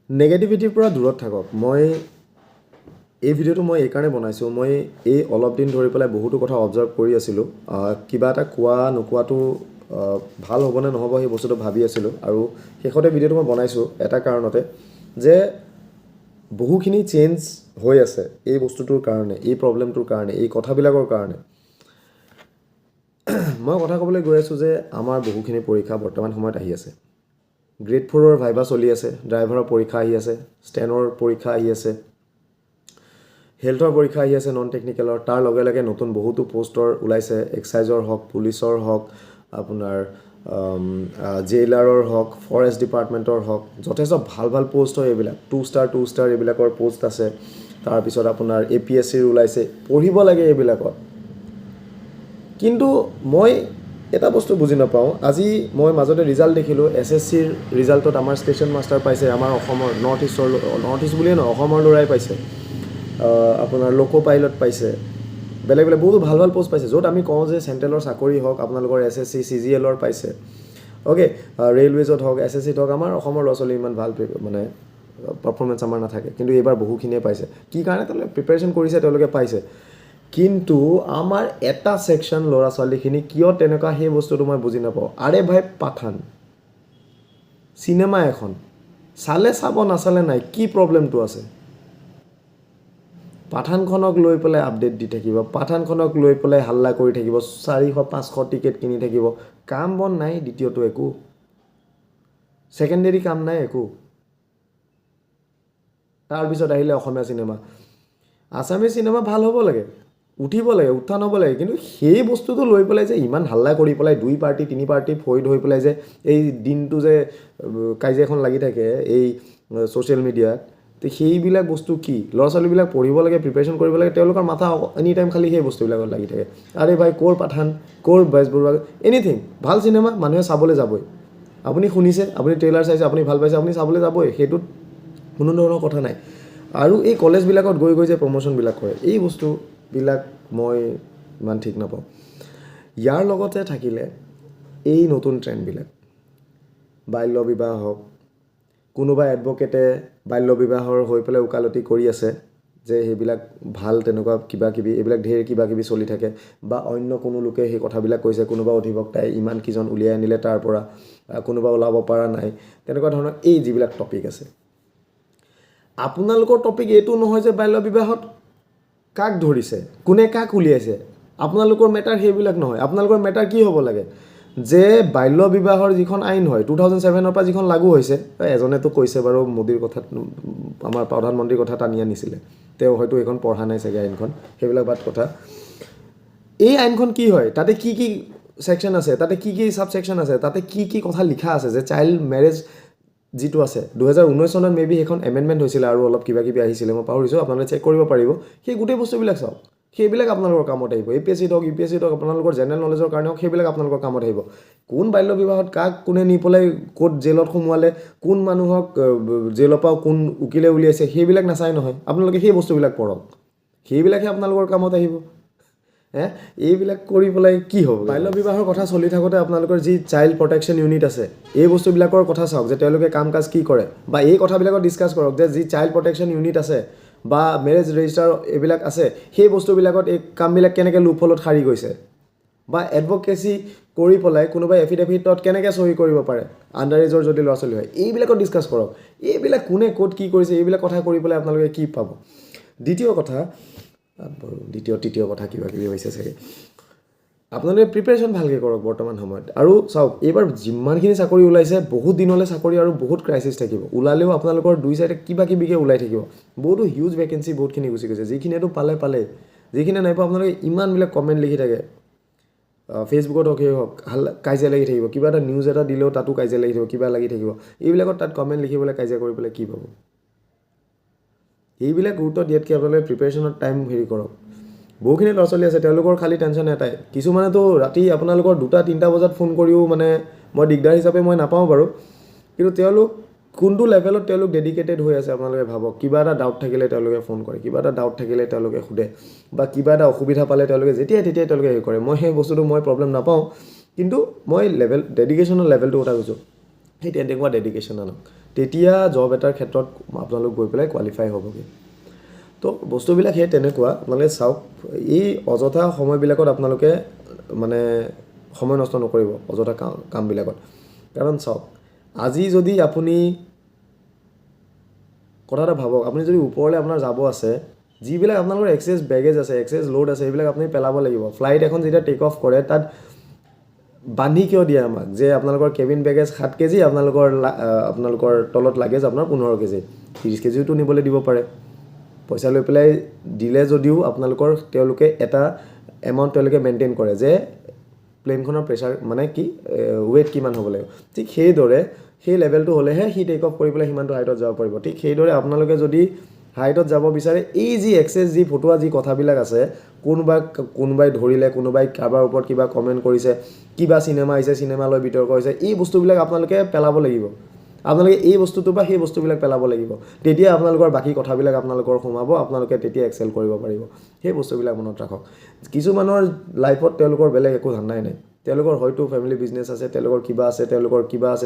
নেগেটিভিটিৰ পৰা দূৰত থাকক। মই এই ভিডিঅ'টো মই এইকাৰণে বনাইছোঁ, মই এই অলপ দিন ধৰি পেলাই বহুতো কথা অবজাৰ্ভ কৰি আছিলোঁ। কিবা এটা কোৱা নোকোৱাটো ভাল হ'ব নে নহ'ব সেই বস্তুটো ভাবি আছিলোঁ, আৰু শেষতে ভিডিঅ'টো মই বনাইছোঁ এটা কাৰণতে, যে বহুখিনি চেঞ্জ হৈ আছে এই বস্তুটোৰ কাৰণে, এই প্ৰব্লেমটোৰ কাৰণে, এই কথাবিলাকৰ কাৰণে। মই কথা ক'বলৈ গৈ আছোঁ যে আমাৰ বহুখিনি পৰীক্ষা বৰ্তমান সময়ত আহি আছে। গ্ৰেড 4ৰ ভাইভা চলি আছে, ড্ৰাইভাৰৰ পৰীক্ষা আহি আছে, ষ্টেনৰ পৰীক্ষা আহি আছে, হেল্থৰ পৰীক্ষা আহি আছে নন টেকনিকেলৰ। তাৰ লগে লগে নতুন বহুতো পষ্টৰ ওলাইছে, এক্সাইজৰ হওক, পুলিচৰ হওক, আপোনাৰ জেইলাৰৰ হওক, ফৰেষ্ট ডিপাৰ্টমেণ্টৰ হওক, যথেষ্ট ভাল ভাল পষ্ট হয় এইবিলাক। 2 ষ্টাৰ এইবিলাকৰ পষ্ট আছে। তাৰপিছত আপোনাৰ APSCৰ ওলাইছে, পঢ়িব লাগে এইবিলাকত। কিন্তু মই এটা বস্তু বুজি নাপাওঁ, আজি মই মাজতে ৰিজাল্ট দেখিলোঁ, SSCৰ ৰিজাল্টত আমাৰ ষ্টেচন মাষ্টাৰ পাইছে, আমাৰ অসমৰ নৰ্থ ইষ্ট বুলিয়ে নহয়, অসমৰ ল'ৰাই পাইছে। আপোনাৰ লোকো পাইলট পাইছে, বেলেগ বেলেগ বহুতো ভাল ভাল পষ্ট পাইছে, য'ত আমি কওঁ যে চেণ্ট্ৰেলৰ চাকৰি হওক, আপোনালোকৰ SSC CGLৰ পাইছে, অ'কে, ৰেলৱেজত হওক, SSCত হওক, আমাৰ অসমৰ ল'ৰা ছোৱালী ইমান ভাল মানে পাৰফৰ্মেঞ্চ আমাৰ নাথাকে, কিন্তু এইবাৰ বহুখিনিয়ে পাইছে। কি কাৰণে? তেওঁলোকে প্ৰিপেৰেশ্যন কৰিছে, তেওঁলোকে পাইছে। কিন্তু আমাৰ এটা ছেকশ্যন ল'ৰা ছোৱালীখিনি কিয় তেনেকুৱা, সেই বস্তুটো মই বুজি নাপাওঁ। আৰে ভাই, পাঠান চিনেমা এখন চালে চাব, নাচালে নাই, কি প্ৰব্লেমটো আছে? পাঠানখনক লৈ পেলাই আপডেট দি থাকিব, পাঠানখনক লৈ পেলাই হাল্লা কৰি থাকিব, 400-500 টিকেট কিনি থাকিব, কাম বন নাই। দ্বিতীয়টো একো ছেকেণ্ডেৰী কাম নাই একো। তাৰপিছত আহিলে অসমীয়া চিনেমা, আছামিজ চিনেমা ভাল হ'ব লাগে, উঠিব লাগে, উত্থান হ'ব লাগে, কিন্তু সেই বস্তুটো লৈ পেলাই যে ইমান হাল্লা কৰি পেলাই 2 পাৰ্টি 3 পাৰ্টি ফৈদ হৈ পেলাই যে এই দিনটো যে কাজিয়াখন লাগি থাকে এই ছ'চিয়েল মিডিয়াত, তো সেইবিলাক বস্তু কি? ল'ৰা ছোৱালীবিলাক পঢ়িব লাগে, প্ৰিপেৰেশ্যন কৰিব লাগে, তেওঁলোকৰ মাথা এনি টাইম খালি সেই বস্তুবিলাকত লাগি থাকে। আৰে ভাই, ক'ৰ পাঠান, ক'ৰ বেজ বৰুৱা, এনিথিং ভাল চিনেমা মানুহে চাবলৈ যাবই। আপুনি শুনিছে, আপুনি ট্ৰেইলাৰ চাইছে, আপুনি ভাল পাইছে, আপুনি চাবলৈ যাবই, সেইটোত কোনো ধৰণৰ কথা নাই। আৰু এই কলেজবিলাকত গৈ গৈ যে প্ৰমোশ্যনবিলাক কৰে, এই বস্তুবিলাক মই ইমান ঠিক নাপাওঁ। ইয়াৰ লগতে থাকিলে এই নতুন ট্ৰেণ্ডবিলাক, বাল্য বিবাহ হওক, কোনোবা এডভকেটে বাল্য বিবাহৰ হৈ পেলাই ওকালতি কৰি আছে যে সেইবিলাক ভাল, তেনেকুৱা কিবা কিবি, এইবিলাক ঢেৰ কিবা কিবি চলি থাকে। বা অন্য কোনো লোকে সেই কথাবিলাক কৈছে, কোনোবা অধিবক্তাই ইমান কিজন উলিয়াই আনিলে তাৰ পৰা, কোনোবা ওলাব পৰা নাই, তেনেকুৱা ধৰণৰ এই যিবিলাক টপিক আছে। আপোনালোকৰ টপিক এইটো নহয় যে বাল্য বিবাহত কাক ধৰিছে, কোনে কাক উলিয়াইছে, আপোনালোকৰ মেটাৰ সেইবিলাক নহয়। আপোনালোকৰ মেটাৰ কি হ'ব লাগে? যে বাল্য বিবাহৰ যিখন আইন হয় 2007ৰ পৰা যিখন লাগু হৈছে, এজনেতো কৈছে বাৰু মোদীৰ কথাত, আমাৰ প্ৰধানমন্ত্ৰীৰ কথা টানি আনিছিলে, তেওঁ হয়তো এইখন পঢ়া নাই চাগে আইনখন, সেইবিলাক বাদ কথা। এই আইনখন কি হয়, তাতে কি কি ছেকশ্যন আছে, তাতে কি কি ছাব ছেকশ্যন আছে, তাতে কি কি কথা লিখা আছে, যে চাইল্ড মেৰেজ যিটো আছে 2019 চনত মেবি সেইখন এমেণ্ডমেণ্ট হৈছিলে, আৰু অলপ কিবা কিবি আহিছিলে, মই পাহৰিছোঁ, আপোনালোকে চেক কৰিব পাৰিব। সেই গোটেই বস্তুবিলাক চাওক, সেইবিলাক আপোনালোকৰ কামত আহিব। APSCত হওক, UPSCত হওক, আপোনালোকৰ জেনেৰেল নলেজৰ কাৰণে হওক, সেইবিলাক আপোনালোকৰ কামত আহিব। কোন বাল্য বিবাহত কাক কোনে নি পেলাই ক'ত জেলত সোমোৱালে, কোন মানুহক জেলৰ পৰা কোন উকিলে উলিয়াইছে, সেইবিলাক নাচায় নহয়। আপোনালোকে সেই বস্তুবিলাক পঢ়ক, সেইবিলাকহে আপোনালোকৰ কামত আহিব। এইবিলাক কৰি পেলাই কি হ'ব? বাল্য বিবাহৰ কথা চলি থাকোঁতে আপোনালোকৰ যি চাইল্ড প্ৰটেকশ্যন ইউনিট আছে, এই বস্তুবিলাকৰ কথা চাওক, যে তেওঁলোকে কাম কাজ কি কৰে, বা এই কথাবিলাকত ডিছকাছ কৰক, যে যি চাইল্ড প্ৰটেকশ্যন ইউনিট আছে বা মেৰেজ ৰেজিষ্টাৰ এইবিলাক আছে, সেই বস্তুবিলাকত এই কামবিলাক কেনেকৈ লুপহোলত সাৰি গৈছে, বা এডভকেচি কৰি পেলাই কোনোবাই এফিডেভিটত কেনেকৈ চহী কৰিব পাৰে আণ্ডাৰ এজৰ যদি ল'ৰা ছোৱালী হয়, এইবিলাকত ডিছকাছ কৰক। এইবিলাক কোনে ক'ত কি কৰিছে, এইবিলাক কথা কৰি পেলাই আপোনালোকে কি পাব? দ্বিতীয় তৃতীয় কথা কিবা কিবি হৈছে চাগে। আপোনালোকে প্ৰিপেৰেশ্যন ভালকৈ কৰক বৰ্তমান সময়ত। আৰু চাওক, এইবাৰ যিমানখিনি চাকৰি ওলাইছে, বহুত দিনলৈ চাকৰি আৰু বহুত ক্ৰাইচিছ থাকিব। ওলালেও আপোনালোকৰ 2 চাইডে কিবা কিবিকৈ ওলাই থাকিব, বহুতো হিউজ ভেকেঞ্চি বহুতখিনি গুচি গৈছে। যিখিনিয়েতো পালে, যিখিনিয়ে নাই পোৱা আপোনালোকে ইমানবিলাক কমেণ্ট লিখি থাকে, ফেচবুকত হওক, সেই হওক, কাজিয়া লাগি থাকিব, কিবা এটা নিউজ এটা দিলেও তাতো কাজিয়া লাগি থাকিব, কিবা লাগি থাকিব। এইবিলাকত তাত কমেণ্ট লিখিবলৈ, কাজিয়া কৰি পেলাই কি পাব? এইবিলাক গুৰুত্ব দিয়াতকৈ আপোনালোকে প্ৰিপেৰেশ্যনত টাইম হেৰি কৰক। বহুখিনি ল'ৰা ছোৱালী আছে, তেওঁলোকৰ খালী টেনশ্যন এটাই, কিছুমানেতো ৰাতি আপোনালোকৰ 2-3টা বজাত ফোন কৰিও, মানে মই দিগদাৰ হিচাপে মই নাপাওঁ বাৰু, কিন্তু তেওঁলোক কোনটো লেভেলত তেওঁলোক ডেডিকেটেড হৈ আছে আপোনালোকে ভাবক। কিবা এটা ডাউট থাকিলে তেওঁলোকে ফোন কৰে, কিবা এটা ডাউট থাকিলে তেওঁলোকে সোধে, বা কিবা এটা অসুবিধা পালে তেওঁলোকে তেতিয়াই তেওঁলোকে হেৰি কৰে। মই সেই বস্তুটো মই প্ৰব্লেম নাপাওঁ, কিন্তু মই ডেডিকেশ্যনৰ লেভেলটোৰ কথা কৈছোঁ। সেই তেনেকুৱা ডেডিকেশ্যন আনক, তেতিয়া জব এটাৰ ক্ষেত্ৰত আপোনালোক গৈ পেলাই কোৱালিফাই হ'বগৈ। তো বস্তুবিলাক সেই তেনেকুৱা, আপোনালোকে চাওক এই অযথা সময়বিলাকত আপোনালোকে মানে সময় নষ্ট নকৰিব অযথা কামবিলাকত। কাৰণ চাওক আজি যদি আপুনি কথা এটা ভাবক, আপুনি যদি ওপৰলৈ আপোনাৰ যাব আছে, যিবিলাক আপোনালোকৰ এক্সেছ বেগেজ আছে, এক্সেছ লোড আছে, সেইবিলাক আপুনি পেলাব লাগিব। ফ্লাইট এখন যেতিয়া টেক অফ কৰে তাত বান্ধি কিয় দিয়ে আমাক যে আপোনালোকৰ কেবিন বেগেজ 7 কেজি, আপোনালোকৰ তলত লাগেজ আপোনাৰ 15 কেজি, 30 কেজিওতো নিবলৈ দিব পাৰে। পইচা লৈ পেলাই দিলে যদিও আপোনালোকৰ তেওঁলোকে এটা এমাউণ্ট তেওঁলোকে মেইনটেইন কৰে যে প্লেনখনৰ প্ৰেছাৰ মানে কি ৱেইট কিমান হ'ব লাগিব। ঠিক সেইদৰে সেই লেভেলটো হ'লেহে সি টেক অফ কৰি পেলাই সিমানটো হাইটত যাব পাৰিব। ঠিক সেইদৰে আপোনালোকে যদি হাইটত যাব বিচাৰে, এই যি এক্সেছ যি ফটোৱা যি কথাবিলাক আছে, কোনোবাই ধৰিলে, কোনোবাই কাৰোবাৰ ওপৰত কিবা কমেণ্ট কৰিছে, কিবা চিনেমা আহিছে, চিনেমা লৈ বিতৰ্ক হৈছে, এই বস্তুবিলাক আপোনালোকে পেলাব লাগিব। আপোনালোকে এই বস্তুটো বা সেই বস্তুবিলাক পেলাব লাগিব, তেতিয়া আপোনালোকৰ বাকী কথাবিলাক আপোনালোকৰ সোমাব, আপোনালোকে তেতিয়া এক্সেল কৰিব পাৰিব। সেই বস্তুবিলাক মনত ৰাখক। কিছুমানৰ লাইফত তেওঁলোকৰ বেলেগ একো ধান্দাই নাই, তেওঁলোকৰ হয়তো ফেমিলি বিজনেছ আছে, তেওঁলোকৰ কিবা আছে,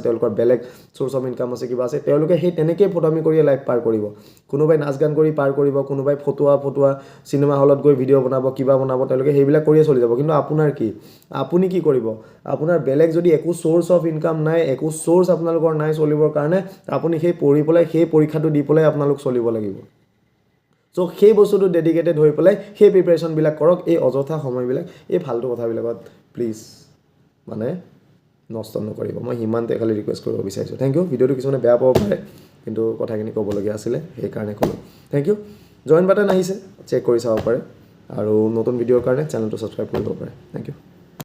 তেওঁলোকৰ বেলেগ চ'ৰ্চ অফ ইনকাম আছে, কিবা আছে, তেওঁলোকে সেই তেনেকেই ফটোৱামি কৰিয়ে লাইফ পাৰ কৰিব। কোনোবাই নাচ গান কৰি পাৰ কৰিব, কোনোবাই ফটোৱা চিনেমা হলত গৈ ভিডিঅ' বনাব, কিবা বনাব, তেওঁলোকে সেইবিলাক কৰিয়ে চলি যাব। কিন্তু আপোনাৰ কি, আপুনি কি কৰিব? আপোনাৰ বেলেগ যদি একো চ'ৰ্চ অফ ইনকাম নাই, একো চ'ৰ্চ আপোনালোকৰ নাই চলিবৰ কাৰণে, আপুনি সেই পঢ়ি পেলাই সেই পৰীক্ষাটো দি পেলাই আপোনালোক চলিব লাগিব। চ' সেই বস্তুটো ডেডিকেটেড হৈ পেলাই সেই প্ৰিপেৰেশ্যনবিলাক কৰক। এই অযথা সময়বিলাক, এই ফাল্টু কথাবিলাকত প্লিজ মানে নষ্ট নকৰিব। মই সিমানতে খালি ৰিকুৱেষ্ট কৰিব বিচাৰিছোঁ। Thank you. ভিডিঅ'টো কিছুমানে বেয়া পাব পাৰে, কিন্তু কথাখিনি ক'বলগীয়া আছিলে, সেইকাৰণে ক'লোঁ। Thank you. জইন বাটন আহিছে, চেক কৰি চাব পাৰে, আৰু নতুন ভিডিঅ'ৰ কাৰণে চেনেলটো ছাবস্ক্ৰাইব কৰিব পাৰে। Thank U.